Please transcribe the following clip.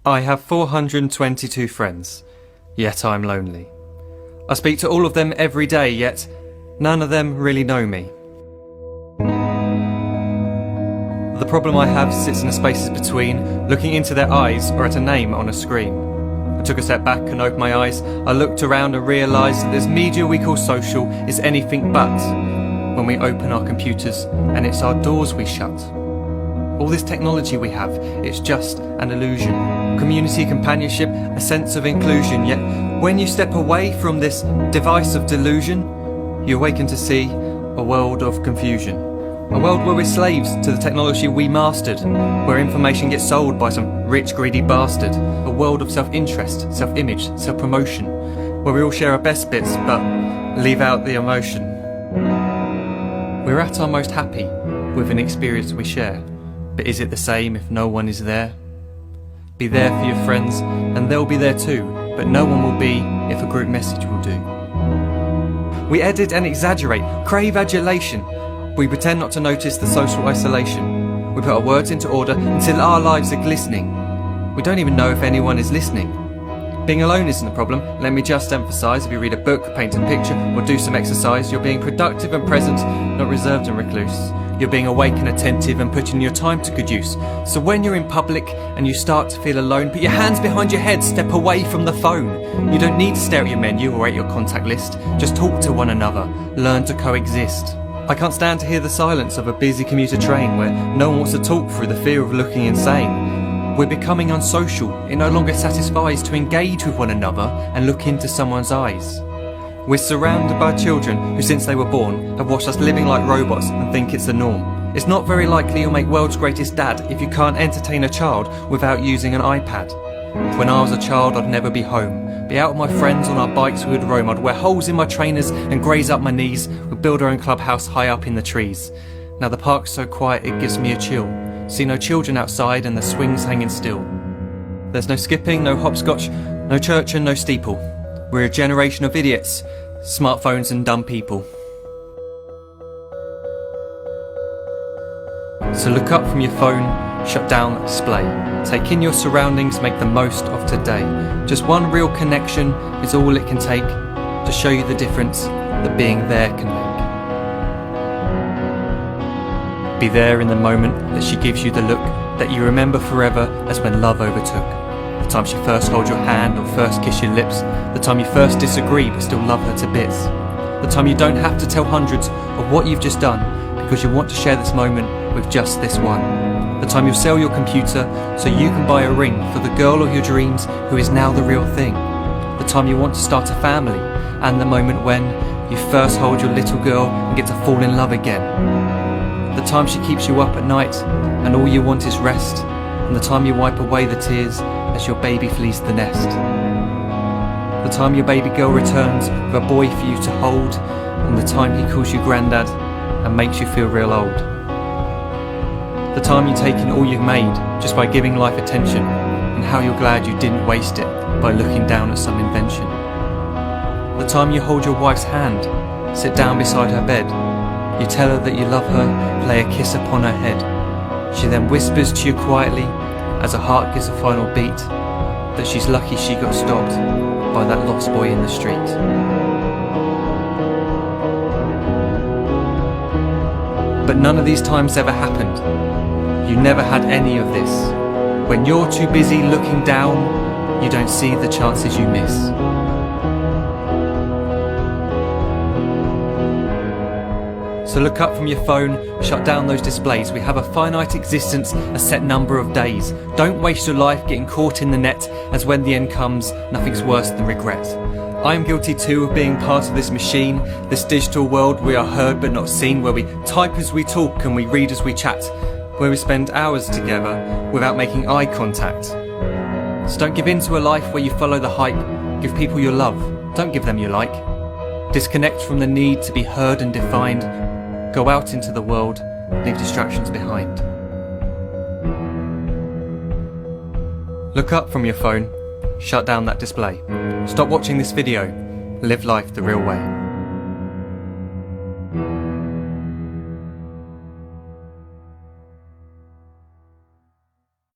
I have 422 friends, yet I'm lonely. I speak to all of them every day, yet none of them really know me. The problem I have sits in the spaces between looking into their eyes or at a name on a screen. I took a step back and opened my eyes. I looked around and realised that this media we call social is anything but when we open our computers and it's our doors we shut. All this technology we have, it's just an illusion. Community, companionship, a sense of inclusion. Yet when you step away from this device of delusion, you awaken to see a world of confusion. A world where we're slaves to the technology we mastered, where information gets sold by some rich, greedy bastard. A world of self-interest, self-image, self-promotion, where we all share our best bits but leave out the emotion. We're at our most happy with an experience we share. But is it the same if no one is there? Be there for your friends, and they'll be there too, but no one will be if a group message will do. We edit and exaggerate, crave adulation. We pretend not to notice the social isolation. We put our words into order until our lives are glistening. We don't even know if anyone is listening. Being alone isn't the problem. Let me just emphasise, if you read a book, paint a picture, or do some exercise, you're being productive and present, not reserved and recluse. You're being awake and attentive and putting your time to good use. So when you're in public and you start to feel alone, put your hands behind your head, step away from the phone. You don't need to stare at your menu or at your contact list. Just talk to one another. Learn to coexist. I can't stand to hear the silence of a busy commuter train where no one wants to talk through the fear of looking insane. We're becoming unsocial. It no longer satisfies to engage with one another and look into someone's eyes. We're surrounded by children who, since they were born, have watched us living like robots and think it's the norm. It's not very likely you'll make world's greatest dad if you can't entertain a child without using an iPad. When I was a child, I'd never be home. Be out with my friends on our bikes we would roam. I'd wear holes in my trainers and graze up my knees. We'd build our own clubhouse high up in the trees. Now the park's so quiet it gives me a chill. See no children outside and the swings hanging still. There's no skipping, no hopscotch, no church and no steeple. We're a generation of idiots, smartphones and dumb people. So look up from your phone, shut down that display. Take in your surroundings, make the most of today. Just one real connection is all it can take to show you the difference that being there can make. Be there in the moment that she gives you the look that you remember forever as when love overtook. The time she first holds your hand or first kiss your lips. The time you first disagree but still love her to bits. The time you don't have to tell hundreds of what you've just done because you want to share this moment with just this one. The time you sell your computer so you can buy a ring for the girl of your dreams who is now the real thing. The time you want to start a family, and the moment when you first hold your little girl and get to fall in love again. The time she keeps you up at night and all you want is rest, and the time you wipe away the tears as your baby flees the nest. The time your baby girl returns with a boy for you to hold, and the time he calls you granddad and makes you feel real old. The time you take in all you've made just by giving life attention, and how you're glad you didn't waste it by looking down at some invention. The time you hold your wife's hand, sit down beside her bed, you tell her that you love her, lay a kiss upon her head. She then whispers to you quietly, as her heart gives a final beat, that she's lucky she got stopped by that lost boy in the street. But none of these times ever happened. You never had any of this. When you're too busy looking down, you don't see the chances you miss. So look up from your phone, shut down those displays. We have a finite existence, a set number of days. Don't waste your life getting caught in the net, as when the end comes, nothing's worse than regret. I am guilty too of being part of this machine, this digital world we are heard but not seen, where we type as we talk and we read as we chat, where we spend hours together without making eye contact. So don't give in to a life where you follow the hype. Give people your love, don't give them your like. Disconnect from the need to be heard and defined. Go out into the world, leave distractions behind. Look up from your phone, shut down that display. Stop watching this video, live life the real way.